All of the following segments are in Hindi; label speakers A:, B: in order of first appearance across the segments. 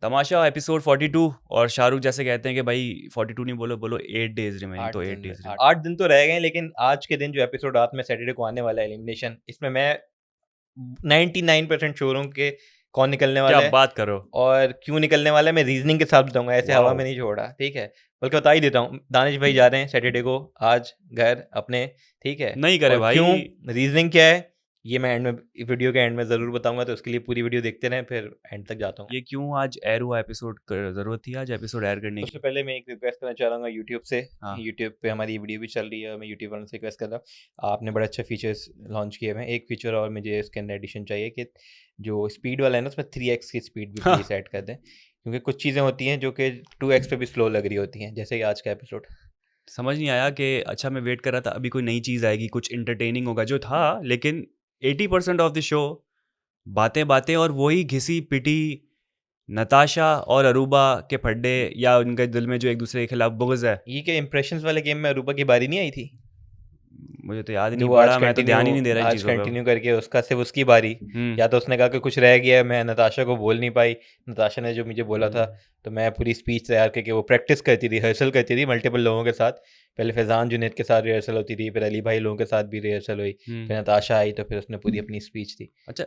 A: तमाशा एपिसोड 42 और शाहरुख जैसे कहते हैं कि भाई 42 नहीं बोलो 8 डेज रिमेनिंग, तो 8 डेज
B: 8 दिन तो रह गए, लेकिन आज के दिन जो एपिसोड रात में सैटरडे को आने वाला है एलिमिनेशन, इसमें मैं 99% श्योर हूँ कि कौन निकलने वाला
A: क्या
B: है
A: बात करो।
B: और क्यों निकलने वाला है। मैं रीजनिंग के साथ बताऊंगा, ऐसे हवा में नहीं छोड़ा, ठीक है। बल्कि बता ही देता हूँ, दानिश भाई जा रहे हैं सैटरडे को आज घर अपने, ठीक है।
A: नहीं करे
B: और
A: भाई।
B: क्यों, रीजनिंग क्या है, ये मैं एंड में, वीडियो के एंड में ज़रूर बताऊंगा, तो उसके लिए पूरी वीडियो देखते रहें, फिर एंड तक जाता हूँ।
A: ये क्यों आज एयर हुआ एपिसोड, जरूरत थी आज एपिसोड एयर करने
B: सबसे
A: की।
B: पहले मैं एक रिक्वेस्ट करना चाह रहा हूँ यूट्यूब से।
A: हाँ।
B: यूट्यूब पे हमारी वीडियो भी चल रही है और मैं यूट्यूब वालों से रिक्वेस्ट कर रहा हूँ, आपने बड़े अच्छे फीचर्स लॉन्च किए हैं। एक फीचर और मुझे इसके अंदर एडिशन चाहिए कि जो स्पीड वाला है ना, उसमें 3x की स्पीड भी प्लीज ऐड कर दें, क्योंकि कुछ चीज़ें होती हैं जो कि 2x पे भी स्लो लग रही होती हैं, जैसे कि आज का एपिसोड।
A: समझ नहीं आया कि अच्छा मैं वेट कर रहा था अभी कोई नई चीज़ आएगी, कुछ इंटरटेनिंग होगा जो था, लेकिन 80% ऑफ द शो बातें बातें और वही घिसी पिटी नताशा और अरूबा के फड्डे या उनके दिल में जो एक दूसरे के खिलाफ बुग़्ज़ है।
B: ये क्या इम्प्रेशंस वाले गेम में अरूबा की बारी नहीं आई थी?
A: मुझे तो याद ही
B: जो
A: नहीं
B: वो आज
A: पड़ा, मैं तो ध्यान ही नहीं दे रहा इन
B: आज
A: चीज़ों पे।
B: कंटिन्यू करके उसका सिर्फ उसकी बारी, या तो उसने कहा कि कुछ रह गया, मैं नताशा को बोल नहीं पाई, नताशा ने जो मुझे बोला था, तो मैं पूरी स्पीच तैयार करके वो प्रैक्टिस करती थी, रिहर्सल करती थी मल्टीपल लोगों के साथ। पहले फैज़ान जुनैद के साथ रिहर्सल होती थी, फिर अली भाई लोगों के साथ भी रिहर्सल हुई, फिर नताशा आई तो फिर उसने पूरी अपनी स्पीच दी।
A: अच्छा,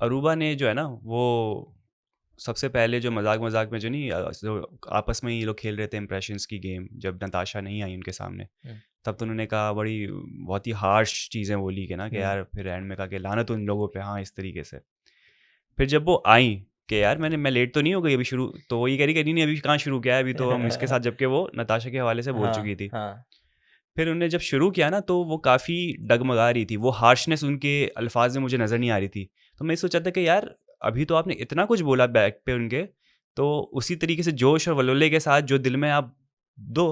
A: अरूबा ने जो है ना वो सबसे पहले जो मजाक में जो नहीं जो आपस में ही लोग खेल रहे थे इम्प्रेशंस की गेम, जब नताशा नहीं आई उनके सामने, तब तो उन्होंने कहा बहुत ही हार्श चीज़ें बोली कि ना कि यार, फिर एंड में कहा कि लानत उन लोगों पे, हाँ इस तरीके से। फिर जब वो आई कि यार मैं लेट तो नहीं हो गई अभी शुरू, तो वो ये कह रही कि नहीं अभी कहाँ शुरू किया है, अभी तो हम इसके साथ, जबकि वो नताशा के हवाले से बोल चुकी थी। फिर उन्होंने जब शुरू किया ना तो वो काफ़ी डगमगा रही थी, वो हार्शनेस उनके अल्फाज में मुझे नज़र नहीं आ रही थी। तो मैं सोचा था कि यार अभी तो आपने इतना कुछ बोला बैक पे उनके, तो उसी तरीके से जोश और वलोले के साथ जो दिल में आप दो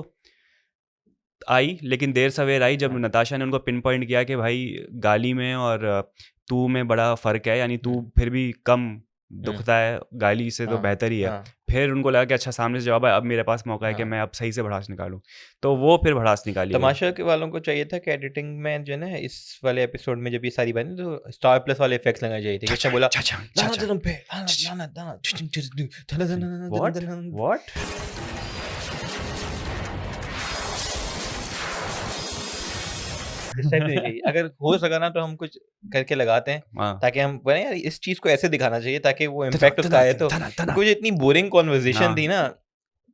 A: आई, लेकिन देर सवेर आई जब नताशा ने उनको पिन पॉइंट किया कि भाई गाली में और तू में बड़ा फ़र्क है, यानी तू फिर भी कम दुखता है, गाली से तो बेहतर ही है। फिर उनको लगा कि अच्छा सामने से जवाब है, अब मेरे पास मौका है कि मैं अब सही से भड़ास निकालूं, तो वो फिर भड़ास निकाली।
B: तमाशा के वालों को चाहिए था कि एडिटिंग में जो है ना, इस वाले एपिसोड में जब ये सारी बातें, तो स्टार प्लस वाले इफेक्ट्स लगाने चाहिए थे। किसने बोला
A: व्हाट
B: इस टाइप नहीं चाहिए। अगर हो सका ना तो हम कुछ करके लगाते हैं, ताकि हम बने यार इस चीज को ऐसे दिखाना चाहिए ताकि वो इम्पैक्ट उसका आए। तो कुछ इतनी बोरिंग कॉन्वर्सेशन थी ना,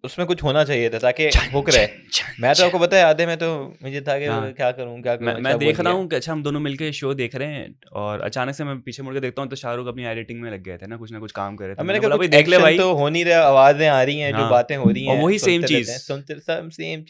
B: उसमें कुछ होना चाहिए था ताकि हुक रहे। मैं तो आपको पता है आधे में तो मुझे था कि क्या करूं
A: मैं देख रहा हूँ कि अच्छा हम दोनों मिलके शो देख रहे हैं, और अचानक से मैं पीछे मुड़ के देखता हूँ तो शाहरुख अपनी एडिटिंग में लग गए थे ना, कुछ काम कर रहे थे।
B: मैंने
A: बोला
B: कुछ
A: देख ले भाई,
B: तो हो नहीं रहा, आवाजें आ रही हैं, जो बातें हो रही
A: और
B: हैं,
A: वही सेम चीज,
B: सुनते सेम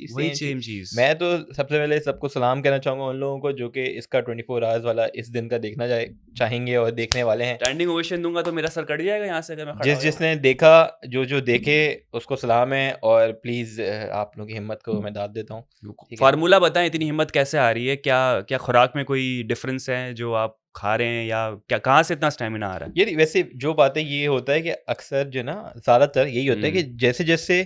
B: चीज। मैं तो सबसे पहले सबको सलाम कहना चाहूंगा उन लोगों को जो कि इसका 24 आवर्स वाला इस दिन का देखना चाहेंगे और देखने वाले हैं।
A: स्टैंडिंग ओवेशन दूंगा तो मेरा सर कट जाएगा यहाँ से, अगर मैं खड़ा
B: जिसने देखा, जो देखे उसको सलाम है, और प्लीज आप लोगों की हिम्मत को मैं दाद देता हूँ।
A: फार्मूला बताएं, इतनी हिम्मत कैसे आ रही है, क्या खुराक में कोई डिफरेंस है जो आप खा रहे हैं, या क्या कहाँ से इतना स्टेमिना आ रहा है?
B: ये वैसे जो बातें ये होता है कि अक्सर जो ना, ज़्यादातर यही होता है कि जैसे जैसे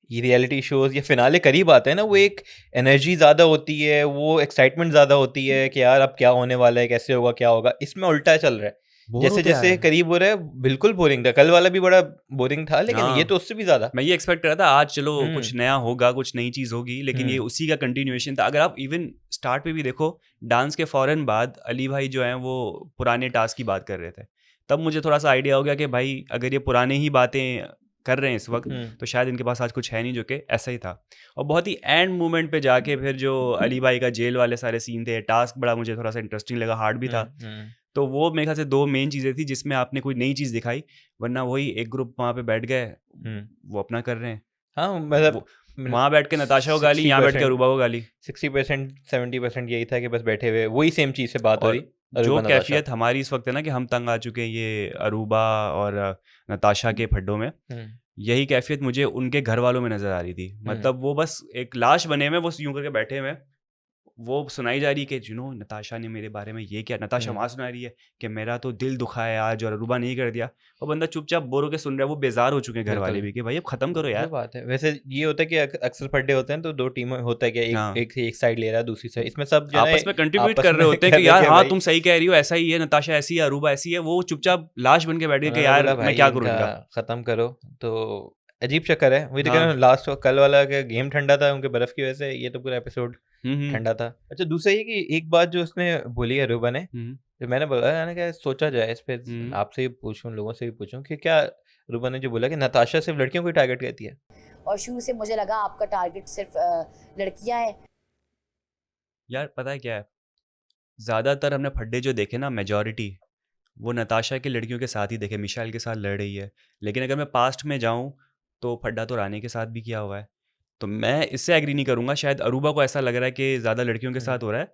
B: ये रियलिटी शोज या फिनाले करीब आते हैं ना, वो एक एनर्जी ज़्यादा होती है, वो एक्साइटमेंट ज़्यादा होती है कि यार अब क्या होने वाला है, कैसे होगा, क्या होगा। इसमें उल्टा चल रहा है, जैसे जैसे करीब हो रहा है। बिल्कुल बोरिंग था, कल वाला भी बड़ा बोरिंग था, लेकिन ये तो उससे भी ज्यादा।
A: मैं ये एक्सपेक्ट कर रहा था आज चलो कुछ नया होगा, कुछ नई चीज होगी, लेकिन ये उसी का कंटिन्यूएशन था। अगर आप इवन स्टार्ट पे भी देखो, डांस के फौरन बाद अली भाई जो हैं वो पुराने टास्क की बात कर रहे थे, तब मुझे थोड़ा सा आइडिया हो गया कि भाई अगर ये पुराने ही बातें कर रहे हैं इस वक्त, तो शायद इनके पास आज कुछ है नहीं, जो कि ऐसा ही था। और बहुत ही एंड मोमेंट पे जाके फिर जो अली भाई का जेल वाले सारे सीन थे, टास्क बड़ा मुझे थोड़ा सा इंटरेस्टिंग लगा, हार्ड भी था। तो वो मेरे ख्याल से दो मेन चीज़ें थी जिसमें आपने कोई नई चीज़ दिखाई, वरना वही एक ग्रुप वहाँ पे बैठ गए, वो अपना कर रहे हैं।
B: हाँ, मतलब
A: वहाँ बैठ के नताशा को गाली, यहाँ बैठ के अरूबा को गाली।
B: 60% 70% यही था कि बस बैठे हुए वही सेम चीज़ से बात हो रही।
A: जो कैफियत हमारी इस वक्त है ना कि हम तंग आ चुके हैं ये अरूबा और नताशा के फड्डों में, यही कैफियत मुझे उनके घर वालों में नजर आ रही थी। मतलब वो बस एक लाश बने हुए, वो यूं करके बैठे हुए, वो सुनाई जा रही है कि नताशा ने मेरे बारे में ये किया, नताशा वहाँ सुना रही है कि मेरा तो दिल दुखा है आज और अरूबा नहीं कर दिया, और बंदा चुपचाप बोर होकर सुन रहा है। वो बेजार हो चुके हैं घर वाले भी कि भाई अब खत्म करो यार।
B: बात है। वैसे ये होता है कि अक्सर पढ़े होते हैं तो 2 टीमें होता है कि एक साइड ले रहा है दूसरी साइड, इसमें सब जो
A: आपस में कंट्रीब्यूट कर रहे होते हैं कि यार हाँ तुम सही कह रही हो, ऐसा ही है, नताशा ऐसी है, अरूबा ऐसी है। वो चुपचाप लाश बन के बैठ गए कि यार मैं क्या करूँ इनका,
B: खत्म करो। तो अजीब चक्कर है। वही तो कह रहा हूँ, लास्ट कल वाला गेम ठंडा था उनके बर्फ की वजह से, ये तो पूरा एपिसोड ठंडा था। अच्छा, दूसरा ये कि एक बात जो उसने बोली है अरूबा ने, जो मैंने बोला, मैंने क्या सोचा जाए इस पे, आपसे भी पूछूं, लोगों से भी पूछूं कि क्या अरूबा ने जो बोला कि नताशा सिर्फ लड़कियों को टारगेट करती है,
C: और शुरू से मुझे लगा आपका टारगेट सिर्फ लड़कियां हैं।
A: यार पता है क्या है, ज़्यादातर हमने फड्डे जो देखे ना, मेजॉरिटी वो नताशा की लड़कियों के साथ ही देखे, मिशाइल के साथ लड़ रही है। लेकिन अगर मैं पास्ट में जाऊं तो फड्डा तो रानी के साथ भी किया हुआ है, तो मैं इससे एग्री नहीं करूंगा। शायद अरूबा को ऐसा लग रहा है कि ज़्यादा लड़कियों के साथ हो रहा है,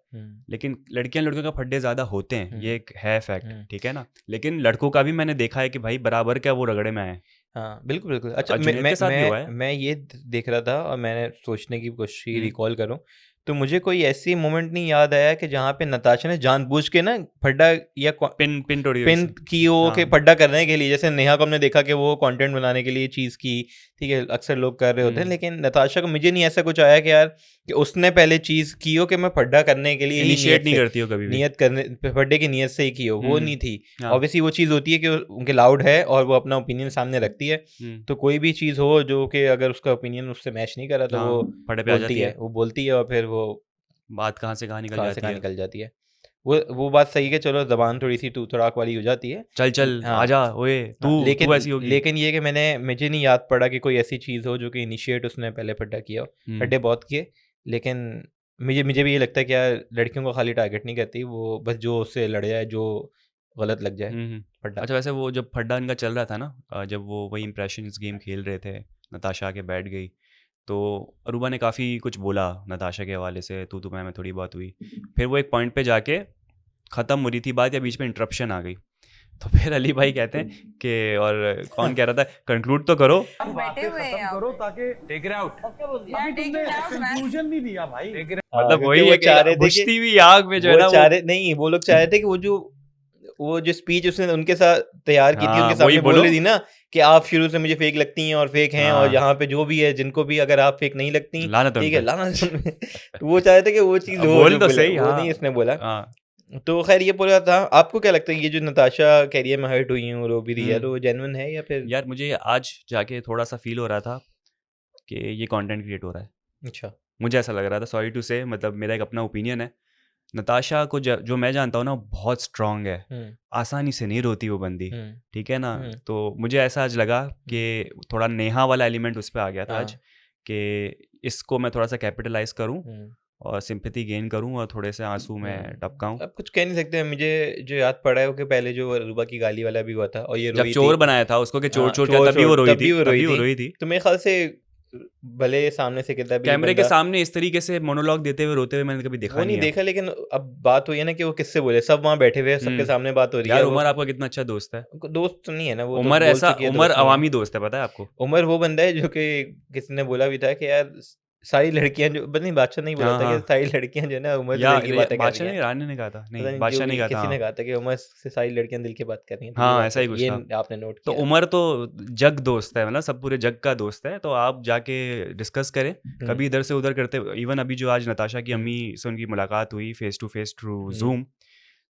A: लेकिन लड़कियों का फड्डे ज़्यादा होते हैं, ये एक है फैक्ट, ठीक है ना। लेकिन लड़कों का भी मैंने देखा है कि भाई बराबर क्या वो रगड़े में आए।
B: हाँ बिल्कुल बिल्कुल। अच्छा, मैं ये देख रहा था और मैंने सोचने की कोशिश की, रिकॉल करूं, तो मुझे कोई ऐसी मोमेंट नहीं याद आया कि जहाँ पे नताशा ने जानबूझ के ना फड्डा या पिन की हो के फड्डा करने के लिए, जैसे नेहा को हमने देखा कि वो कंटेंट बनाने के लिए चीज़ की, ठीक है, अक्सर लोग कर रहे होते हैं, लेकिन नताशा को मुझे नहीं ऐसा कुछ आया कि यार कि उसने पहले चीज़ की हो कि मैं फड्डा करने के लिए
A: इनिशिएट नहीं करती हो कभी,
B: नियत करने फड्डे की नियत से ही की हो, वो नहीं थी। ऑब्वियसली वो चीज़ होती है कि उनके लाउड है और वो अपना ओपिनियन सामने रखती है, तो कोई भी चीज़ हो जो कि अगर उसका ओपिनियन उससे मैच नहीं कर रहा तो वो बोलती है और फिर वो
A: बात कहाँ से कहाँ निकल जाती है।
B: वो बात सही है, चलो जबान थोड़ी सी तड़ाक वाली हो जाती है,
A: चल आजा ओए तू,
B: लेकिन
A: ऐसी होगी।
B: लेकिन ये कि मुझे नहीं याद पड़ा कि कोई ऐसी चीज़ हो जो कि इनिशिएट उसने पहले फड्डा किया हो। फड्डे बहुत किए, लेकिन मुझे भी ये लगता है कि यार लड़कियों को खाली टारगेट नहीं करती, वो बस जो उससे लड़ जाए, जो गलत लग जाए फड्डा।
A: अच्छा, वैसे वो जब फड्डा इनका चल रहा था ना, जब वो वही इंप्रेशंस गेम खेल रहे थे, नताशा आके बैठ गई, तो अरूबा ने काफ़ी कुछ बोला नताशा के हवाले से, तू मैं थोड़ी बात हुई। फिर वो एक पॉइंट पे जाके ख़त्म हो रही थी बात, या बीच में इंटरप्शन आ गई, तो फिर अली भाई कहते हैं कि और कौन कह रहा था, कंक्लूड तो करो,
D: बैठे हुए हैं करो ताकि टेक इट आउट। अभी तुमने कंक्लूजन नहीं दिया भाई,
A: मतलब वही है कि बुझती हुई आग में जो है ना,
B: नहीं वो लोग चाह रहे थे कि वो जो स्पीच उसने उनके साथ तैयार की थी, उनके सामने बोल रही थी ना कि आप शुरू से मुझे फेक लगती हैं और फेक हैं, और यहाँ पे जो भी है जिनको भी अगर आप फेक नहीं लगती, ठीक है, लाना। वो चाहते थे कि वो चीज़ बोल तो सही, वो नहीं इसने बोला। तो खैर ये बोला था। आपको क्या लगता है ये जो नताशा कैरियर में हर्ट हुई हूँ, रो भी रही है, तो जेन्युइन है या फिर?
A: यार मुझे आज जाके थोड़ा सा फील हो रहा था कि ये कंटेंट क्रिएट हो रहा है।
B: अच्छा,
A: मुझे ऐसा लग रहा था, सॉरी टू से, मतलब मेरा एक अपना ओपिनियन है। नताशा को जो मैं जानता हूँ ना, बहुत स्ट्रांग है, आसानी से नहीं रोती वो बंदी, ठीक है ना। तो मुझे ऐसा आज लगा कि थोड़ा नेहा वाला एलिमेंट उस पर आ गया था आज, कि इसको मैं थोड़ा सा कैपिटलाइज करूँ और सिंपैथी गेन करूं और थोड़े से आंसू में टपकाऊं।
B: अब कुछ कह नहीं सकते। मुझे जो याद पड़ा है वो कि पहले जो अरूबा की गाली वाला भी हुआ था, और ये
A: जब चोर बनाया था उसको कि चोर चोर क्या, तभी वो रोई थी।
B: तो मेरे ख्याल से भले सामने से कितना भी
A: कैमरे के सामने इस तरीके से मोनोलॉग देते हुए रोते हुए मैंने कभी देखा नहीं
B: देखा। लेकिन अब बात हुई है ना कि वो किससे बोले, सब वहां बैठे हुए, सबके सामने बात हो रही है।
A: यार उमर आपका कितना अच्छा दोस्त है।
B: दोस्त नहीं है ना वो,
A: उमर ऐसा, उमर अवामी दोस्त है, पता है आपको।
B: उमर वो बंदा है जो कि किसी ने बोला भी था कि यार सारी लड़कियां जो, नहीं बादशाह नहीं बोला था कि सारी लड़कियां जो है ना उमर से दिल की बातें कर रही हैं।
A: बादशाह नहीं, रानी ने कहा था, नहीं बादशाह ने कहा था,
B: किसी ने कहा था कि उमर से सारी लड़कियां दिल की बात कर रही हैं।
A: हाँ ऐसा ही कुछ
B: ये
A: था।
B: आपने नोट किया।
A: तो उमर तो जग दोस्त है, मतलब सब पूरे जग का दोस्त है, तो आप जाके डिस्कस करें कभी इधर से उधर करते। इवन अभी जो आज नताशा की अम्मी से उनकी मुलाकात हुई face to face through Zoom,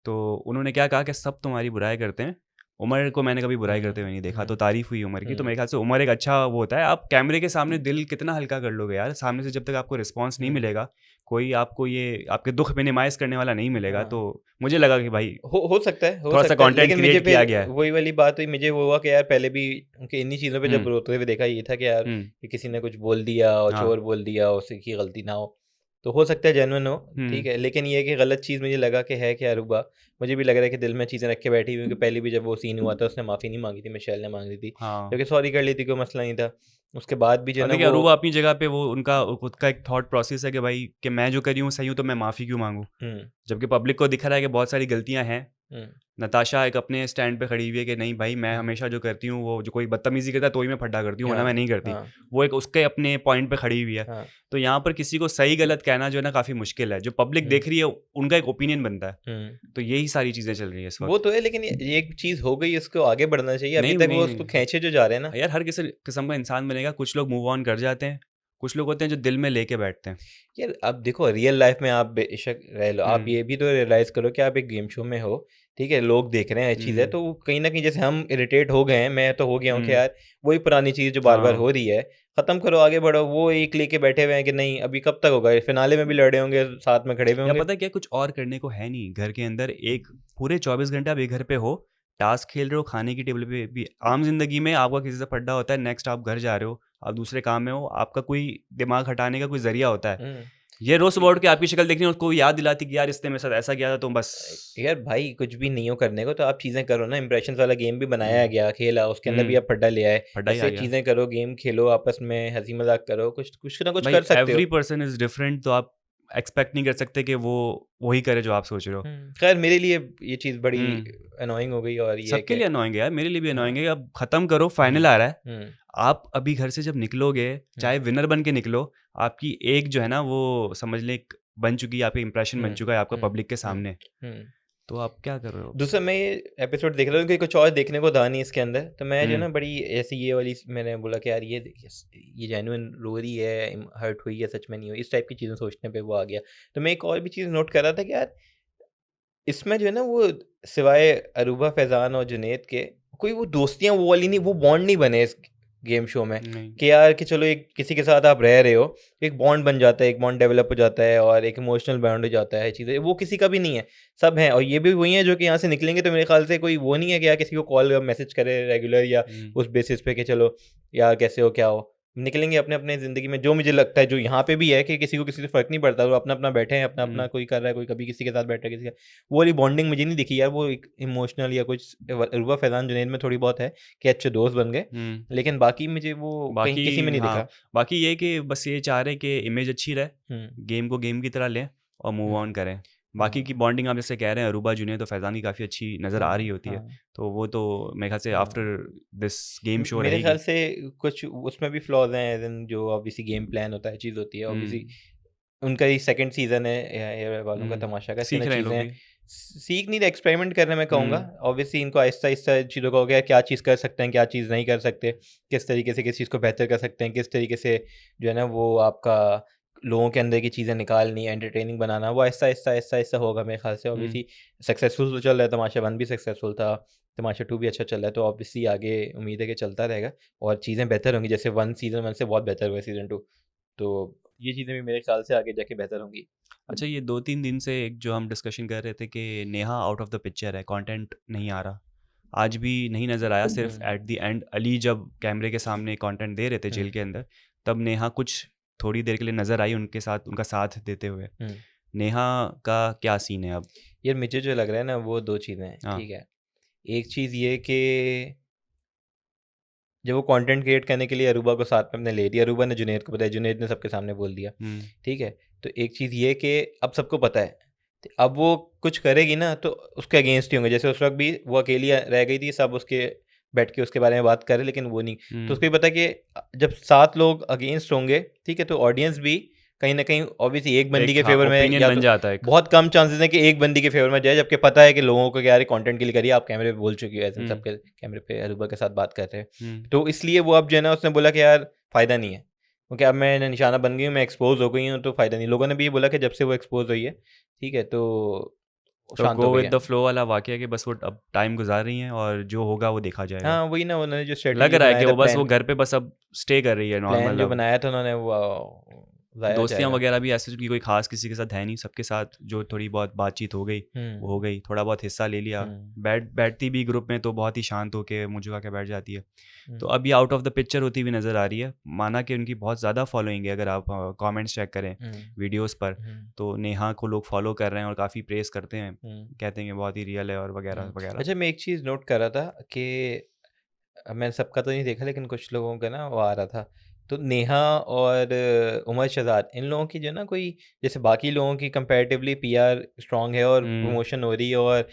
A: तो उन्होंने क्या कहा कि सब तुम्हारी बुराई करते हैं, उमर को मैंने कभी बुराई करते हुए नहीं देखा। तो तारीफ हुई उमर की। तो मेरे ख्याल से उमर एक अच्छा वो होता है। आप कैमरे के सामने दिल कितना हल्का कर लोगे यार, सामने से जब तक आपको रिस्पांस नहीं मिलेगा, कोई आपको ये आपके दुख मिनिमाइज करने वाला नहीं मिलेगा, तो मुझे लगा कि भाई
B: हो सकता है
A: थोड़ा सा कंटेंट क्रिएट किया गया है।
B: वही वाली बात हुई, मुझे वो हुआ कि यार पहले भी उनके इन्हीं चीज़ों पे जब रोते हुए देखा, ये था कि यार कि किसी ने कुछ बोल दिया और चोर बोल दिया, उसकी गलती ना हो, तो हो सकता है जेन्युइन हो, ठीक है। लेकिन ये कि गलत चीज़ मुझे लगा कि है क्या अरूबा, मुझे भी लग रहा है कि दिल में चीज़ें रख के बैठी हुई। क्योंकि पहले भी जब वो सीन हुआ था उसने माफ़ी नहीं मांगी थी, मिशेल ने मांगी थी, क्योंकि सॉरी कर ली थी, कोई मसला नहीं था। उसके बाद भी जो है ना
A: अरूबा अपनी जगह पे वो उनका खुद का एक थॉट प्रोसेस है कि भाई कि मैं जो करी हूँ सही हूँ तो मैं माफ़ी क्यों मांगूँ, जबकि पब्लिक को दिख रहा है कि बहुत सारी गलतियाँ हैं नताशा एक अपने स्टैंड पे खड़ी हुई है कि नहीं भाई मैं हमेशा जो करती हूँ वो जो कोई बदतमीजी करता है तो ही मैं फड्डा करती हूँ, वरना मैं नहीं करती। वो एक उसके अपने पॉइंट पे खड़ी हुई है। तो यहाँ पर किसी को सही गलत कहना जो है ना काफ़ी मुश्किल है। जो पब्लिक देख रही है उनका एक ओपिनियन बनता है। तो यही सारी चीज़ें चल रही है इस वक्त।
B: वो तो है, लेकिन ये एक चीज़ हो गई, इसको आगे बढ़ना चाहिए। अभी तक वो उसको खींचे जो जा रहे हैं ना
A: यार, हर किसी किस्म का इंसान बनेगा। कुछ लोग मूव ऑन कर जाते हैं, कुछ लोग होते हैं जो दिल में लेके बैठते हैं।
B: यार अब देखो रियल लाइफ में आप बेशक रह लो, आप ये भी तो रियलाइज करो कि आप एक गेम शो में हो, ठीक है, लोग देख रहे हैं, चीज़ है, तो कहीं ना कहीं जैसे हम इरिटेट हो गए हैं, मैं तो हो गया हूँ कि यार वही पुरानी चीज़ जो बार बार हो रही है, खत्म करो, आगे बढ़ो। वो एक लेके बैठे हुए हैं कि नहीं अभी कब तक होगा, फिनाले में भी लड़े होंगे, साथ में खड़े हुए होंगे।
A: पता क्या, कुछ और करने को है नहीं घर के अंदर। एक पूरे 24 घंटे आप एक घर पे हो, टास्क खेल रहे हो, खाने की टेबल पे भी। आम जिंदगी में आपका किसी से फड्डा होता है, नेक्स्ट आप घर जा रहे हो, आप दूसरे काम में हो, आपका कोई दिमाग हटाने का कोई जरिया होता है। ये रोज सुबह उठ के आपकी शक्ल देखनी, उसको याद दिलाती कि यार इसने मेरे साथ ऐसा किया था, तो बस
B: यार भाई कुछ भी नहीं हो करने को, तो आप चीज़ें करो ना। इंप्रेशन वाला गेम भी बनाया गया, खेला, उसके अंदर भी आप फड्डा ले आए, ऐसे चीज़ें करो, गेम खेलो, आपस में हंसी मजाक करो, कुछ ना कुछ कर सकते हो।
A: एवरी पर्सन इज डिफरेंट, तो आप एक्सपेक्ट नहीं कर सकते कि वो वही करे जो आप सोच रहे हो।
B: खैर मेरे लिए ये चीज़ बड़ी अनोइंग हो गई, और ये
A: सबके लिए अनोइंग है यार, मेरे लिए भी अनोइंग है। अब खत्म करो, फाइनल आ रहा है। आप अभी घर से जब निकलोगे, चाहे विनर बन के निकलो, आपकी एक जो है ना वो समझ ले बन चुकी है, आपका इंप्रेशन बन चुका है आपका पब्लिक के सामने। तो आप क्या कर रहे हो?
B: दूसरा मैं ये एपिसोड देख रहा हूँ कि कुछ और देखने को था नहीं इसके अंदर, तो मैं जो ना बड़ी ऐसी ये वाली मैंने बोला कि यार ये जेन्युइन रो रही है, हर्ट हुई है, सच में नहीं हुई, इस टाइप की चीज़ें सोचने पे वो आ गया। तो मैं एक और भी चीज़ नोट कर रहा था कि यार इसमें जो है ना वो सिवाय अरूबा, फैज़ान और जुनैद के कोई वो दोस्तियाँ वो वाली नहीं, वो बॉन्ड नहीं बने इस गेम शो में कि यार कि चलो एक किसी के साथ आप रह रहे हो, एक बॉन्ड बन जाता है, एक बॉन्ड डेवलप हो जाता है और एक इमोशनल बॉन्ड हो जाता है। चीज़ें वो किसी का भी नहीं है, सब हैं। और ये भी वही है जो कि यहाँ से निकलेंगे तो मेरे ख्याल से कोई वो नहीं है कि यार किसी को कॉल या मैसेज करे रेगुलर या उस बेसिस पे कि चलो यार कैसे हो, क्या हो, निकलेंगे अपने अपने ज़िंदगी में। जो मुझे लगता है जो यहाँ पे भी है कि किसी को किसी से फ़र्क नहीं पड़ता, वो अपना अपना बैठे हैं, अपना अपना कोई कर रहा है, कोई कभी किसी के साथ बैठा है, किसी का वो वाली बॉन्डिंग मुझे नहीं दिखी यार। वो एक इमोशनल या कुछ अरूबा, फैज़ान, जुनैद में थोड़ी बहुत है कि अच्छे दोस्त बन गए, लेकिन बाकी मुझे वो कहीं किसी में नहीं दिखा।
A: बाकी ये कि बस ये चाह रहे कि इमेज अच्छी रहे, गेम को गेम की तरह लें और मूव ऑन करें। बाकी की बॉन्डिंग आप जैसे कह रहे हैं अरूबा, जुनैद तो फैज़ान की काफ़ी अच्छी नज़र आ रही होती है, तो वो तो मेरे ख्याल से आफ्टर दिस गेम शो
B: मेरे ख्याल से कुछ उसमें भी फ्लॉज हैं, जो ऑब्वियसली गेम प्लान होता है, चीज़ होती है ऑब्वियसली। उनका ही सेकंड सीजन है ये वालों का तमाशा का,
A: सीख रहे हैं,
B: सीख नहीं, एक्सपेरिमेंट करने में कहूँगा। ऑब्वियसली इनको आहिस्ता आहिस्ता चीज़ों का हो गया, क्या चीज़ कर सकते हैं, क्या चीज़ नहीं कर सकते, किस तरीके से किस चीज़ को बेहतर कर सकते हैं, किस तरीके से जो है ना वो आपका लोगों के अंदर की चीज़ें निकालनी, एंटरटेनिंग बनाना, वो आहिस्ता आहिस्ता आहिस्ता आहिस्ता होगा मेरे ख्याल से। ऑब्वियसली सक्सेसफुल तो चल रहा है, तमाशा 1 भी सक्सेसफुल था, तमाशा 2 भी अच्छा चल रहा है, तो ऑब्वियसली आगे उम्मीद है कि चलता रहेगा और चीज़ें बेहतर होंगी। जैसे सीज़न 1 से बहुत बेहतर हुआ सीज़न 2, तो ये चीज़ें भी मेरे ख्याल से आगे जाके बेहतर होंगी।
A: अच्छा, ये 2-3 दिन से एक जो हम डिस्कशन कर रहे थे कि Neha out of the picture है, कंटेंट नहीं आ रहा, आज भी नहीं नज़र आया। सिर्फ एट द एंड अली जब कैमरे के सामने कंटेंट दे रहे थे जेल के अंदर, तब नेहा कुछ थोड़ी देर के लिए नज़र आई उनके साथ, उनका साथ देते हुए। नेहा का क्या सीन है अब?
B: यार मुझे जो लग रहा है ना वो 2 चीज़ें हैं, ठीक है। एक चीज़ ये कि जब वो कंटेंट क्रिएट करने के लिए अरूबा को साथ में अपने ले दिया, अरूबा ने जुनैद को बताया, जुनैद ने सबके सामने बोल दिया, ठीक है। तो एक चीज़ ये कि अब सबको पता है, अब वो कुछ करेगी ना तो उसके अगेंस्ट ही होंगे। जैसे उस वक्त भी वो अकेली रह गई थी, सब उसके बैठ के उसके बारे में बात करें, लेकिन वो नहीं। तो उसको भी पता है कि जब 7 लोग अगेंस्ट होंगे, ठीक है, तो ऑडियंस भी कहीं ना कहीं ऑब्वियसली एक बंदी के फेवर में या
A: बन जाता है।
B: बहुत कम चांसेस है कि एक बंदी के फेवर में जाए, जबकि पता है कि लोगों को क्या यार कंटेंट के लिए करिए, आप कैमरे पे बोल चुकी हो, ऐसे सबके कैमरे पे अरूबा के साथ बात करते हैं। तो इसलिए वो अब जो है ना उसने बोला कि यार फ़ायदा नहीं है, क्योंकि अब मैं निशाना बन गई हूँ, मैं एक्सपोज हो गई हूँ, तो फ़ायदा नहीं। लोगों ने भी ये बोला कि जब से वो एक्सपोज हुई है, ठीक है, तो
A: गो विद द फ्लो वाला वाकया कि बस वो अब टाइम गुजार रही हैं और जो होगा वो देखा जाएगा।
B: हाँ वही ना, उन्होंने जो स्ट्रेटजी
A: लग रहा है कि वो बस वो घर पे बस अब स्टे कर रही है नॉर्मल।
B: जो बनाया था उन्होंने वो
A: दोस्तियाँ वगैरह भी ऐसे की कोई खास किसी के साथ है नहीं, सबके साथ जो थोड़ी बहुत बातचीत हो गई वो हो गई, थोड़ा बहुत हिस्सा ले लिया, बैठती भी ग्रुप में तो बहुत ही शांत होके मुँह झुका के बैठ जाती है। तो अब ये आउट ऑफ द पिक्चर होती हुई नज़र आ रही है। माना कि उनकी बहुत ज़्यादा फॉलोइंग है, अगर आप कमेंट्स चेक करें वीडियोस पर, तो नेहा को लोग फॉलो कर रहे हैं और काफ़ी प्रेस करते हैं, कहते हैं कि बहुत ही रियल है और वगैरह वगैरह।
B: अच्छा, मैं एक चीज़ नोट कर रहा था कि मैंने सबका तो नहीं देखा, लेकिन कुछ लोगों का ना वो आ रहा था, तो नेहा और उमर शहजाद, इन लोगों की जो ना कोई जैसे बाकी लोगों की कंपैरेटिवली पीआर स्ट्रांग है और प्रमोशन हो रही है और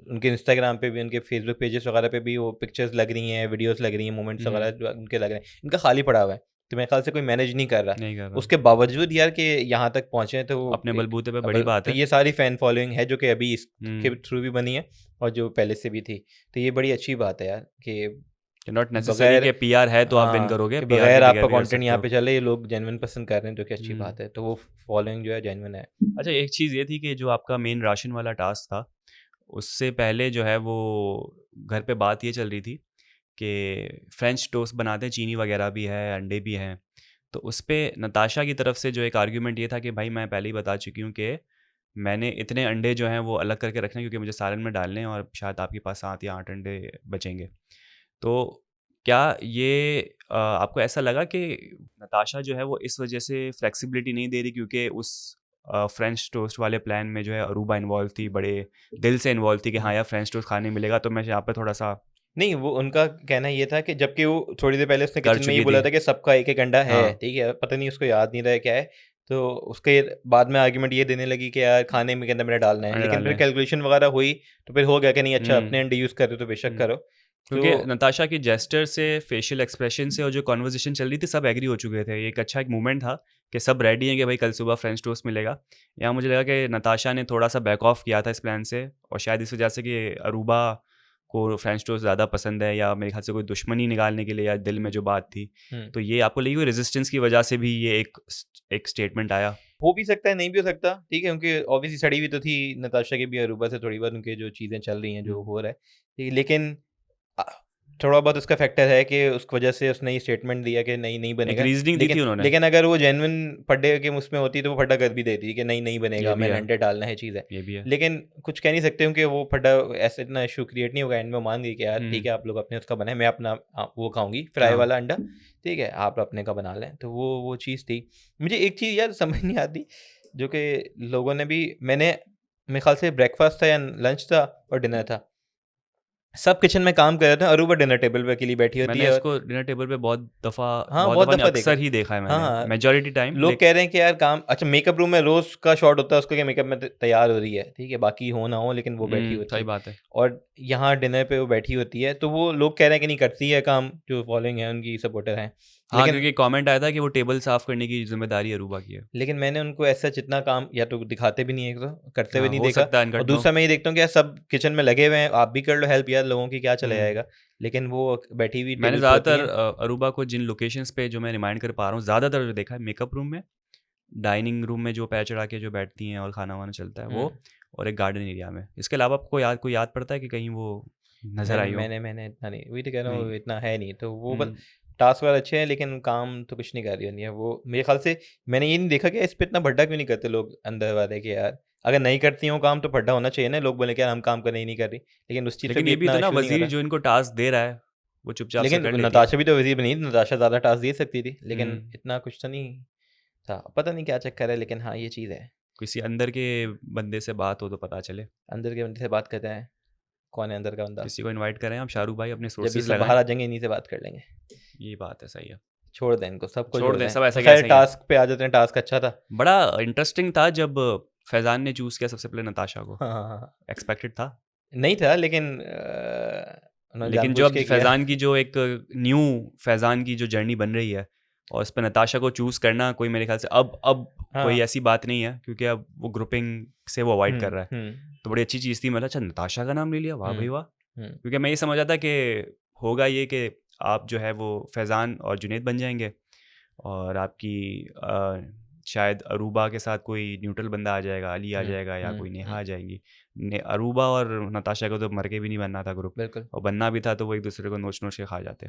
B: उनके इंस्टाग्राम पे भी, उनके फेसबुक पेजेस वगैरह पे भी वो पिक्चर्स लग रही हैं, वीडियोस लग रही हैं, मोमेंट्स वगैरह जो उनके लग रहे हैं, इनका खाली पड़ा हुआ है। तो मेरे ख्याल से कोई मैनेज नहीं कर रहा,
A: नहीं कर रहा,
B: उसके बावजूद यार कि यहाँ तक पहुँचे हैं, तो वो
A: अपने
B: एक-
A: बलबूते पे बड़ी बात
B: तो
A: है।
B: ये सारी फैन फॉलोइंग है जो कि अभी इसके
A: हम्म,
B: थ्रू भी बनी है और जो पहले से भी थी। तो ये बड़ी अच्छी बात है यार कि
A: नॉट नेसेसरी
B: बगैर
A: कि पीआर है तो आप विन
B: हाँ,
A: करोगे,
B: कि
A: पीआर
B: बगैर
A: के
B: आपका
A: बगैर भी कर
B: कंटेंट
A: सकते
B: यहाँ
A: हो।
B: पे चले, ये लोग जेन्युइन पसंद कर रहे हैं, जो कि अच्छी
A: हम्म।
B: बात है। तो वो फॉलोइंग जो है जेन्युइन है।
A: अच्छा, एक चीज़ ये थी कि जो आपका मेन राशन वाला टास्क था, उससे पहले जो है वो घर पे बात ये चल रही थी कि फ्रेंच टोस्ट बनाते हैं, चीनी वगैरह भी है, अंडे भी हैं। तो उस पे नताशा की तरफ से जो एक आर्ग्यूमेंट ये था कि भाई मैं पहले ही बता चुकी हूँ कि मैंने इतने अंडे जो हैं वो अलग करके रखने हैं क्योंकि मुझे सालन में डालने हैं और शायद आपके पास 7 या 8 अंडे बचेंगे। तो क्या ये आपको ऐसा लगा कि नताशा जो है वो इस वजह से फ्लेक्सिबिलिटी नहीं दे रही क्योंकि उस फ्रेंच टोस्ट वाले प्लान में जो है अरूबा इन्वॉल्व थी, बड़े दिल से इन्वॉल्व थी कि हाँ यार फ्रेंच टोस्ट खाने मिलेगा, तो मैं यहाँ पे थोड़ा सा
B: नहीं, वो उनका कहना ये था कि जबकि वो थोड़ी देर पहले उसने
A: कर
B: किचन में ये
A: चुकी
B: बोला
A: थी।
B: था कि सबका एक एक अंडा है,
A: हाँ।
B: ठीक है, पता नहीं उसको याद नहीं रहा क्या है। तो उसके बाद में आर्ग्यूमेंट ये देने लगी कि यार खाने में के अंदर मैंने डालना है,
A: अंडे
B: लेकिन
A: डालने
B: फिर
A: हैं।
B: कैलकुलेशन वगैरह हुई तो फिर हो गया कि नहीं, अच्छा
A: हम्म।
B: अपने अंडे यूज़ कर रहे हो तो बेशक
A: हम्म।
B: करो।
A: क्योंकि
B: तो
A: नताशा की जेस्टर से, फेशियल एक्सप्रेशन से और जो कॉन्वर्जेशन चल रही थी सब एग्री हो चुके थे। ये एक अच्छा एक मूवमेंट था कि सब रेडी हैं कि भाई कल सुबह फ्रेंच टोस्ट मिलेगा। यहाँ मुझे लगा कि नताशा ने थोड़ा सा बैक ऑफ किया था इस प्लान से, और शायद इस वजह से कि अरूबा को फ्रेंच टोस्ट ज़्यादा पसंद है, या मेरे ख्याल से कोई दुश्मनी निकालने के लिए, या दिल में जो बात थी। तो ये आपको लगी कोई रेजिस्टेंस की वजह से भी ये एक स्टेटमेंट आया?
B: हो भी सकता है, नहीं भी हो सकता, ठीक है, क्योंकि ऑब्वियसली सड़ी हुई तो थी नताशा की भी अरूबा से थोड़ी बहुत उनके जो चीज़ें चल रही हैं, जो हो रहा है, ठीक है, लेकिन आ, थोड़ा बहुत उसका फैक्टर है कि उस वजह से उसने ये स्टेटमेंट दिया कि नहीं
A: एक
B: बनेगा।
A: रीजनिंग दी थी
B: लेकिन
A: उन्होंने।
B: लेकिन अगर वो जेन्युइन फड्डे के उसमें होती तो वो फड्डा कर भी देती कि नहीं बनेगा,
A: ये भी
B: मैंने
A: है,
B: अंडे डालना है, चीज़ है।
A: ये भी है।
B: लेकिन कुछ कह नहीं सकते क्योंकि वो फड्डा ऐसे इतना इशू क्रिएट नहीं होगा, एंड में मान गई कि यार ठीक है, आप लोग अपने उसका बनाए, मैं अपना वो खाऊंगी फ्राई
A: हाँ।
B: वाला अंडा, ठीक है, आप अपने का बना लें। तो वो चीज़ थी। मुझे एक चीज़ यार समझ नहीं आती, जो कि लोगों ने भी, मेरे ख्याल से ब्रेकफास्ट था या लंच था और डिनर था, सब किचन में काम कर रहे थे, अरूबा डिनर टेबल पे अकेली बैठी होती
A: मैंने
B: है।
A: इसको डिनर टेबल पे बहुत दफ़ा
B: हाँ,
A: बहुत
B: बहुत
A: दफ़ा नहीं,
B: दफ़ा देखा
A: अक्सर
B: है।
A: ही देखा है
B: हाँ,
A: मैंने,
B: हाँ,
A: मेजॉरिटी टाइम।
B: लोग कह रहे हैं कि यार काम, अच्छा मेकअप रूम में रोज़ का शॉट होता है उसको कि मेकअप में तैयार हो रही है, ठीक है, बाकी हो ना हो, लेकिन वो बैठी होती
A: सही
B: है।
A: बात है।
B: और यहाँ डिनर पे वो बैठी होती है, तो वो लोग कह रहे हैं कि नहीं करती है काम, जो फॉलोइंग है उनकी सपोर्टर हैं।
A: हाँ,
B: लेकिन
A: क्योंकि कमेंट आया था कि वो टेबल साफ करने की जिम्मेदारी अरूबा की है।
B: लेकिन मैंने उनको ऐसा जितना काम या तो दिखाते भी नहीं है, एक तो करते हुए
A: हाँ,
B: नहीं
A: हो
B: देखा,
A: सकता है
B: और
A: अनकट में हो।
B: दूसरा मैं ये देखता हूँ कि यार सब किचन में लगे हुए हैं, आप भी कर लो हेल्प, यार लोगों की क्या चला
A: हम्म।
B: जाएगा। लेकिन वो बैठी हुई
A: मैंने
B: टेबल पे होती
A: ज़्यादातर
B: हैं।
A: अरूबा को जिन लोकेशंस पे जो मैं रिमाइंड कर पा रहा हूँ, ज़्यादातर जो देखा है मेकअप रूम में, डाइनिंग रूम में जो पैर चढ़ा के जो बैठती हैं और खाना वाना चलता है वो, और एक गार्डन एरिया में। इसके अलावा आपको कोई याद पड़ता है कि कहीं वो नज़र आई हो?
B: मैंने इतना नहीं, वही तो कह रहा हूँ,
A: नहीं।
B: इतना है नहीं, तो वो बस
A: हम्म,
B: टास्क वाले अच्छे हैं, लेकिन काम तो कुछ नहीं कर रही होनी है वो, मेरे ख्याल से। मैंने ये नहीं देखा कि इस पे इतना भड्डा क्यों नहीं करते लोग अंदर वाले, कि यार अगर नहीं करती हो काम तो भड्डा होना चाहिए ना, लोग बोले कि यार हम काम करने ही नहीं कर रही, लेकिन उस चीज़ से
A: लेकिन
B: भी
A: ये भी
B: इतना
A: तो ना,
B: इशू नहीं हो
A: वजीर
B: रहा।
A: जो इनको टास्क दे रहा है वो चुपचाप से
B: लेकिन
A: कर लेती है।
B: नताशा भी तो वजीर बनी थी, नताशा ज़्यादा टास्क दे सकती थी, लेकिन
A: हम्म,
B: इतना कुछ तो नहीं था, पता नहीं क्या चक्कर है, लेकिन हाँ ये चीज़ है।
A: किसी अंदर के बंदे से बात हो तो पता चले।
B: अंदर के बंदे से बात करते हैं, कौन है अंदर का बंदा,
A: किसी को इनवाइट करें आप, शाहरुख भाई अपने
B: जब ये
A: सोर्सेज
B: सब
A: लगाएं।
B: बाहर आ जाएंगे इन्हीं से बात कर लेंगे।
A: ये बात है, सही है।
B: छोड़ दें इनको, सबको
A: छोड़
B: छोड़
A: दें,
B: दें।
A: सब ऐसा
B: खैर
A: कैसा ही है।
B: टास्क पे आ जाते हैं, टास्क अच्छा था।
A: बड़ा इंटरेस्टिंग था जब फैजान ने चूज़ किया सबसे पहले नताशा को।
B: हाँ हाँ हाँ।
A: एक्सपेक्टेड था,
B: नहीं था, लेकिन उन्होंने
A: लेकिन
B: जानबूझ
A: जो अब
B: के किया।
A: फैजान की जो एक न्यू फैजान की जो जर्नी बन रही है, और उस पर नताशा को चूज़ करना कोई मेरे ख्याल से अब कोई
B: हाँ।
A: ऐसी बात नहीं है, क्योंकि अब वो ग्रुपिंग से वो अवॉइड कर रहा है।
B: हम्म
A: तो बड़ी अच्छी चीज़ थी, मतलब अच्छा नताशा का नाम ले लिया, वाह भाई वाह।
B: हम्म
A: क्योंकि मैं ये समझा था कि होगा ये कि आप जो है वो फैज़ान और जुनैद बन जाएंगे, और आपकी शायद अरूबा के साथ कोई न्यूट्रल बंदा आ जाएगा, अली आ जाएगा, या कोई नेहा आ जाएगी। अरूबा और नताशा को तो मर के भी नहीं बनना था ग्रुप,
B: बिल्कुल
A: और बनना भी था तो वो एक दूसरे को नोच नोच के खा जाते।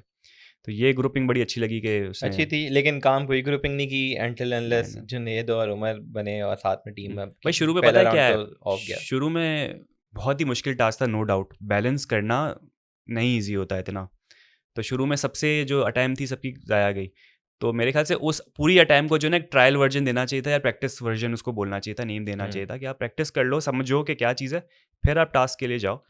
A: तो ये ग्रुपिंग बड़ी अच्छी लगी कि उसने,
B: अच्छी थी, लेकिन काम कोई ग्रुपिंग नहीं की until unless
A: नहीं।
B: जुनैद और उमर बने और साथ में टीम में।
A: भाई शुरू में
B: पहला
A: पता है क्या
B: राउंड
A: है,
B: तो ऑफ गया।
A: शुरू में बहुत ही मुश्किल टास्क था, नो डाउट। बैलेंस करना नहीं ईजी होता है इतना। तो शुरू में सबसे जो अटैम्प थी सबकी ज़ाया गई। तो मेरे ख्याल से उस पूरी अटैम्प को जो ना एक ट्रायल वर्जन देना चाहिए था, या प्रैक्टिस वर्जन उसको बोलना चाहिए था, नेम देना चाहिए था कि आप प्रैक्टिस कर लो, समझो कि क्या चीज़ है, फिर आप टास्क के लिए जाओ।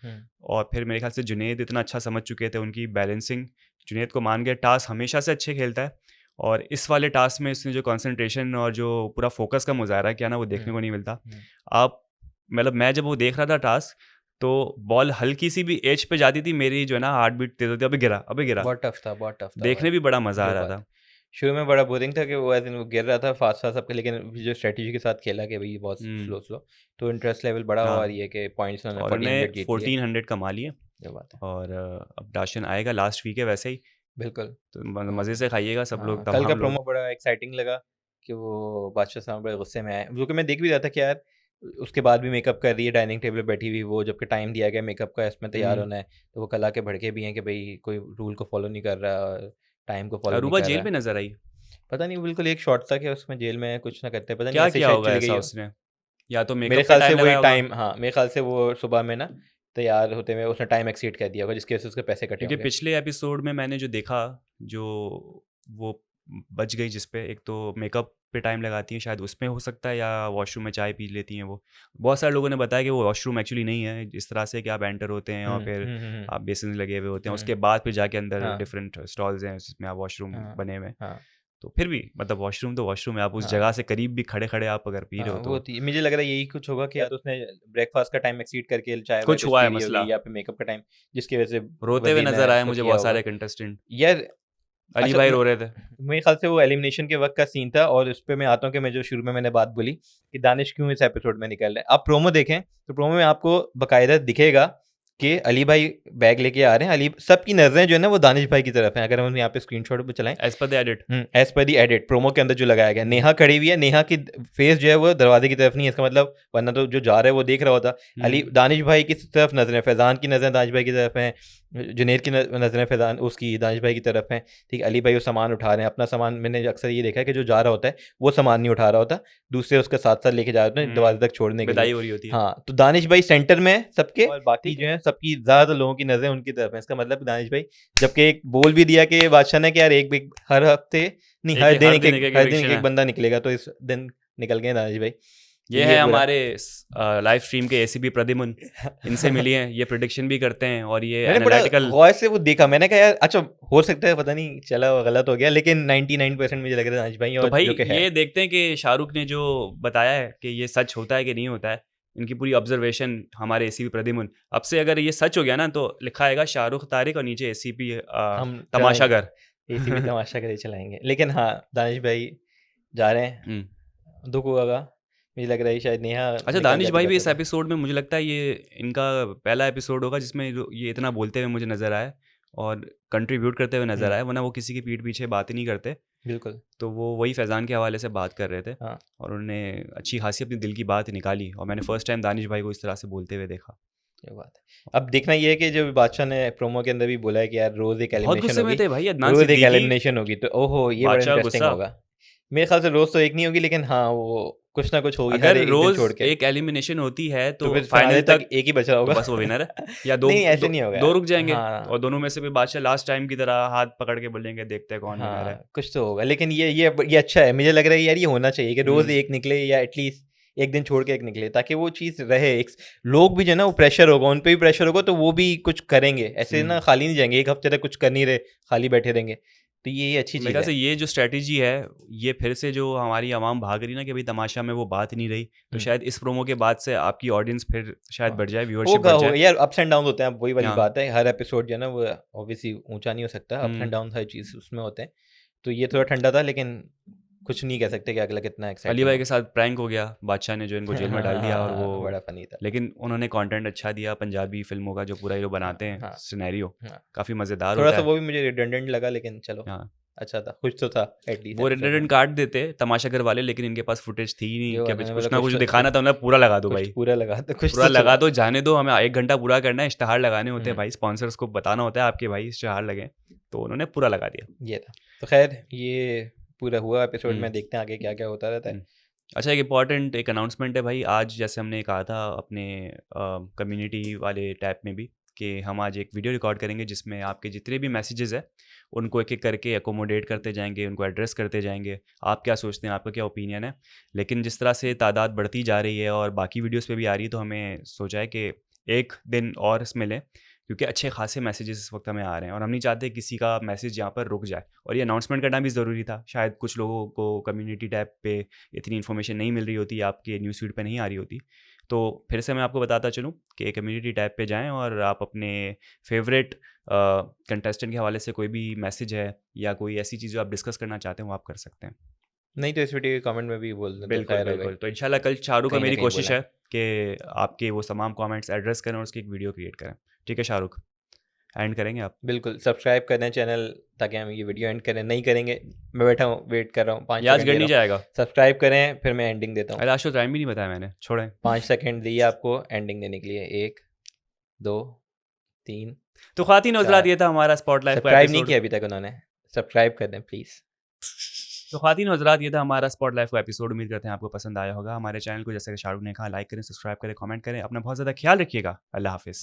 A: और फिर मेरे ख्याल से जुनैद इतना अच्छा समझ चुके थे, उनकी बैलेंसिंग, जुनैद को मान गया, टास्क हमेशा से अच्छे खेलता है, और इस वाले टास्क में इसने जो कंसंट्रेशन और जो पूरा फोकस का मुजाहरा किया ना, वो देखने को नहीं मिलता। आप मतलब मैं जब वो देख रहा था टास्क, तो बॉल हल्की सी भी एज पे जाती थी, मेरी जो है ना हार्ट बीट तेज होती, अबे गिरा
B: बहुत टफ था
A: देखने
B: भाई।
A: भी बड़ा मजा आ
B: ये
A: रहा
B: बात
A: था।
B: शुरू में बड़ा बोरिंग था कि वो ऐसे वो गिर रहा था फास्ट फास्ट सबके, लेकिन जो स्ट्रेटजी के साथ खेला कि भाई बहुत
A: हम्म,
B: स्लो तो इंटरेस्ट लेवल बड़ा हुआ,
A: हाँ,
B: और ये कि पॉइंट्स
A: और
B: उन्होंने
A: उन्हें
B: 1400 जीत लिए।
A: 1400 कमा लिए।
B: ये बात है,
A: और अब राशन आएगा लास्ट वीक है वैसे ही,
B: बिल्कुल।
A: तो मज़े से खाइएगा सब लोग,
B: कल का
A: तमाम लोग।
B: प्रोमो बड़ा एक्साइटिंग लगा कि वो बादशाह साहब बड़े गुस्से में आए, जो कि मैं देख भी रहा था कि यार उसके बाद भी मेकअप कर रही है डाइनिंग टेबल पे बैठी हुई, वो जबकि टाइम दिया गया मेकअप का, इसमें तैयार होना है, तो वो कल आके भड़के भी हैं कि भाई कोई रूल को फॉलो नहीं कर रहा और टाइम को फॉलो नहीं
A: अरूबा
B: कर
A: जेल
B: रहा
A: पे
B: है।
A: नजर आई,
B: पता नहीं, बिल्कुल एक शॉट था कि उसमें जेल में कुछ ना करते, पता नहीं
A: क्या
B: ऐसे
A: किया
B: शायद
A: होगा
B: चली
A: ऐसा
B: गई हो।
A: उसने, या तो
B: मेरे
A: मेकअप पे
B: ख्याल से
A: टाइम
B: वही
A: लगाया होगा,
B: टाइम, हाँ मेरे ख्याल से वो सुबह में ना तैयार होते हुए उसने टाइम एक्सीड कर दिया होगा, जिसकी वजह से उसके पैसे कटे
A: क्योंकि
B: होंगे।
A: पिछले एपिसोड में मैंने जो देखा, जो वो बच गई जिस पे, एक तो मेकअप पे टाइम लगाती हैं शायद, उसमें हो सकता है, या वॉशरूम में चाय पी लेती हैं वो। बहुत सारे लोगों ने बताया कि वो वॉशरूम एक्चुअली नहीं है, इस तरह से कि आप एंटर होते हैं और फिर आप बेसिन लगे हुए होते हैं, उसके बाद फिर जाके अंदर
B: हाँ
A: डिफरेंट स्टॉल्स हैं जिसमें आप वॉशरूम
B: हाँ
A: बने हुए हैं।
B: हाँ
A: तो फिर भी मतलब वॉशरूम तो वॉशरूम है, आप उस
B: हाँ
A: जगह से करीब भी खड़े खड़े आप अगर पी रहे हो
B: वो
A: तो
B: थी, मुझे लग रहा है यही कुछ होगा कि या तो उसने ब्रेकफास्ट का टाइम एक्सीड करके चाय वाय
A: कुछ
B: कुछ
A: हुआ
B: पी
A: है
B: रही
A: मसला।
B: होगी, या फिर मेकअप का टाइम, जिसकी वजह से
A: रोते हुए
B: वजीर ने
A: नजर आए
B: उसको
A: मुझे
B: किया
A: बहुत
B: होगा
A: सारे कंटेस्टेंट,
B: यार।
A: अली
B: अच्छा
A: भाई रो रहे थे।
B: मेरे ख्याल से वो एलिमिनेशन के वक्त का सीन था, और उस पर मैं आता हूँ कि मैं जो शुरू में मैंने बात बोली कि दानिश क्यों इस एपिसोड में निकल रहे हैं। आप प्रोमो देखें तो प्रोमो में आपको बाकायदा दिखेगा कि अली भाई बैग लेके आ रहे हैं, अली सबकी नजरें जो है ना वो दानिश भाई की तरफ हैं। अगर हम यहाँ पे स्क्रीनशॉट पे चलाएं,
A: as per the edit,
B: as per the edit promo के अंदर जो लगाया गया, नेहा खड़ी हुई है, नेहा की फेस जो है वो दरवाजे की तरफ नहीं है, इसका मतलब वरना तो जो जा रहा है वो देख रहा होता। अली दानिश भाई की तरफ नजरें, फैजान की नजरें दानिश भाई की तरफ हैं, जुनेर की नजरें फैजान उसकी दानिश भाई की तरफ हैं, ठीक। अली भाई वो सामान उठा रहे हैं, अपना सामान। मैंने अक्सर ये देखा है कि जो जा रहा होता है वो सामान नहीं उठा रहा होता, दूसरे उसके साथ साथ लेके जा रहे होते हैं दरवाजे तक छोड़ने के
A: विदाई
B: लिए।
A: हो रही होती है।
B: हाँ, तो दानिश भाई सेंटर में है सबके, और बाकी जो है सबकी ज्यादातर लोगों की नजरें उनकी तरफ है। इसका मतलब दानिश भाई, जबकि एक बोल भी दिया कि बादशाह ने कि यार एक हर हफ्ते नहीं, हर दिन एक
A: eviction है।
B: बंदा निकलेगा, तो इस दिन निकल गए दानिश भाई।
A: ये है हमारे लाइव स्ट्रीम के एसीपी प्रद्युमन, इनसे मिली हैं, ये प्रिडिक्शन भी करते हैं और ये
B: मैंने बड़ा
A: एनालिटिकल।
B: गौर से वो देखा, मैंने कहा यार अच्छा हो सकता है, पता नहीं चला गलत हो गया, लेकिन 99% मुझे लग रहा है दानिश भाई,
A: तो
B: और
A: भाई
B: जो कि है।
A: ये देखते हैं कि शाहरुख ने जो बताया है कि ये सच होता है कि नहीं होता है, इनकी पूरी ऑब्जर्वेशन हमारे एसीपी प्रद्युमन। अब से अगर ये सच हो गया ना तो लिखा आएगा शाहरुख तारिक और नीचे एसीपी
B: हम
A: तमाशागर।
B: एसीपी तमाशा करे चलाएंगे, लेकिन हाँ दानिश भाई जा रहे हैं, दुख होगा। मुझे लग रहा है शायद नेहा
A: अच्छा,
B: निकल
A: दानिश
B: जाती
A: भाई भी
B: करते
A: इस
B: तो।
A: एपिसोड में मुझे लगता है ये इनका पहला एपिसोड होगा जिसमें ये इतना बोलते हुए मुझे नजर आए और कंट्रीब्यूट करते हुए नजर आए, वरना वो किसी की पीठ पीछे बात ही नहीं करते।
B: बिल्कुल।
A: तो वो वही फैज़ान के हवाले से बात कर रहे थे,
B: हाँ
A: और उन्होंने अच्छी खासी अपनी दिल की बात निकाली, और मैंने फर्स्ट टाइम दानिश भाई को इस तरह से बोलते हुए देखा।
B: ये बात है। अब देखना ये है कि जो बादशाह ने प्रोमो के अंदर भी बोला है कि यार रोज एक
A: बहुत
B: एलिमिनेशन
A: गुस्से में
B: होगी,
A: थे भाई अदनान
B: रोज एक
A: सिद्दीकी,
B: एलिमिनेशन होगी, तो ओहो ये बड़ा
A: बादशाह
B: इंटरेस्टिंग
A: गुस्सा।
B: होगा। मेरे ख्याल से रोज तो एक नहीं होगी, लेकिन हाँ वो कुछ ना कुछ होगी हर
A: अगर
B: एक दिन
A: रोज
B: छोड़ के।
A: एक एलिमिनेशन होती है
B: तो
A: तो
B: फिर
A: फाइनल
B: फाइनल
A: तक
B: तक एक ही बचा
A: तो
B: होगा।
A: बस वो विनर है, या
B: नहीं ऐसे नहीं होगा
A: दो
B: यार।
A: रुक जाएंगे,
B: हाँ
A: और दोनों में से भी बादशाह लास्ट टाइम की तरह हाथ पकड़ के बोलेंगे देखते हैं कौन विनर है।
B: हाँ कुछ तो होगा, लेकिन ये अच्छा है। मुझे लग रहा है यार ये होना चाहिए कि रोज एक निकले, या एटलीस्ट एक दिन छोड़ के एक निकले, ताकि वो चीज़ रहे। एक लोग भी जो है ना वो प्रेशर होगा, उन पे भी प्रेशर होगा, तो वो भी कुछ करेंगे। ऐसे ना खाली नहीं जाएंगे, एक हफ्ते तक कुछ कर नहीं रहे, खाली बैठे रहेंगे। तो ये अच्छी
A: मेरे
B: चीज़
A: ख्याल से
B: है।
A: ये जो स्ट्रेटजी है, ये फिर से जो हमारी आवाम भाग रही ना कि भाई तमाशा में वो बात नहीं रही, तो शायद इस प्रोमो के बाद से आपकी ऑडियंस फिर शायद बढ़ जाए, व्यूअरशिप
B: होगा
A: बढ़
B: होगा
A: जाए।
B: यार, अप्स एंड डाउन होते हैं, वही वाली
A: हाँ।
B: बात है। हर एपिसोड जो है ना वो ऑब्वियसली ऊंचा नहीं हो सकता, अप्स एंड डाउन हर चीज़ उसमें होते हैं। तो ये थोड़ा ठंडा था, लेकिन कुछ नहीं कह सकते कि अगला कितना
A: अली
B: एक्साइटिंग
A: भाई के साथ प्रैंक हो गया, बादशाह ने जो इनको जेल में डाल दिया, और वो
B: बड़ा फनी था।
A: लेकिन उन्होंने कंटेंट अच्छा दिया, पंजाबी फिल्मों का जो पूरा ये लोग बनाते हैं
B: हाँ।
A: सिनेरियो,
B: हाँ।
A: काफ़ी मज़ेदार
B: थोड़ा
A: होता
B: सा
A: है।
B: वो भी मुझे रिडंडेंट लगा, लेकिन चलो
A: हाँ,
B: अच्छा था, कुछ तो था एटलीस्ट।
A: वो रिडंडेंट काट देते तमाशागर वाले, लेकिन इनके पास फुटेज थी ही
B: ये
A: नहीं कि
B: बात है,
A: कुछ
B: मतलब
A: ना
B: कुछ
A: कुछ
B: तो-
A: दिखाना था, उन्हें पूरा लगा दो
B: कुछ
A: भाई,
B: पूरा लगा तो कुछ
A: पूरा
B: तो
A: लगा
B: चला।
A: दो, जाने दो, हमें 1 घंटा पूरा करना है, इश्तहार लगाने होते हैं भाई, स्पॉन्सर्स को बताना होता है आपके भाई इश्तहार लगे, तो उन्होंने पूरा लगा दिया।
B: ये था। तो खैर ये पूरा हुआ एपिसोड में, देखते हैं आगे क्या क्या होता रहता है।
A: अच्छा, एक इम्पॉर्टेंट एक अनाउंसमेंट है भाई, आज जैसे हमने कहा था अपने कम्युनिटी वाले टैब में भी कि हम आज एक वीडियो रिकॉर्ड करेंगे जिसमें आपके जितने भी मैसेजेस हैं उनको एक एक करके अकोमोडेट करते जाएंगे, उनको एड्रेस करते जाएंगे, आप क्या सोचते हैं, आपका क्या ओपिनियन है। लेकिन जिस तरह से तादाद बढ़ती जा रही है और बाकी वीडियोस पे भी आ रही है, तो हमें सोचा है कि एक दिन और इसमें लें, क्योंकि अच्छे खासे मैसेजेस इस वक्त हमें आ रहे हैं और हम नहीं चाहते किसी का मैसेज यहाँ पर रुक जाए, और ये अनाउंसमेंट करना भी ज़रूरी था। शायद कुछ लोगों को कम्युनिटी टैब पे इतनी इन्फॉर्मेशन नहीं मिल रही होती, आपके न्यूज़ फीड पे नहीं आ रही होती, तो फिर से मैं आपको बताता चलूँ कि कम्युनिटी टैब पे जाएं और आप अपने फेवरेट कंटेस्टेंट के हवाले से कोई भी मैसेज है या कोई ऐसी चीज़ जो आप डिस्कस करना चाहते हैं वो आप कर सकते हैं।
B: नहीं तो इस वीडियो के कमेंट में भी बोल दें तो
A: बिल्कुल
B: खैर हो गई।
A: बिल्कुल। तो इंशाल्लाह कल शाहरुख का
B: कहीं ना
A: मेरी
B: कहीं
A: कोशिश
B: बोला
A: है कि आपके वो तमाम कमेंट्स एड्रेस करें और उसकी एक वीडियो क्रिएट करें। ठीक है शाहरुख, एंड करेंगे आप?
B: बिल्कुल सब्सक्राइब कर दें चैनल ताकि हम ये वीडियो एंड करें। नहीं करेंगे, मैं बैठा हूँ वेट कर रहा हूँ, 5
A: याद
B: सेकंड
A: कर नहीं जाएगा।
B: सब्सक्राइब करें फिर मैं एंडिंग देता हूँ।
A: अरे आज तो टाइम भी नहीं बताया मैंने, छोड़ें।
B: 5 सेकंड दिए आपको एंडिंग देने के लिए। 1 2 3
A: तो ख़वातीन और हज़रात,
B: 4।
A: ये था हमारा स्पॉटलाइट का
B: सब्सक्राइब नहीं
A: एपिसोड।
B: किया अभी तक उन्होंने, सब्सक्राइब कर दें प्लीज़।
A: तो ख़वातीन और हज़रात, ये था हमारा स्पॉटलाइट का एपिसोड। उम्मीद करते हैं आपको पसंद आया होगा। हमारे चैनल को जैसे कि शाहरुख ने कहा, लाइक करें, सब्सक्राइब करें, कमेंट करें। अपना बहुत ज़्यादा ख्याल रखिएगा। अल्लाह हाफ़िज़।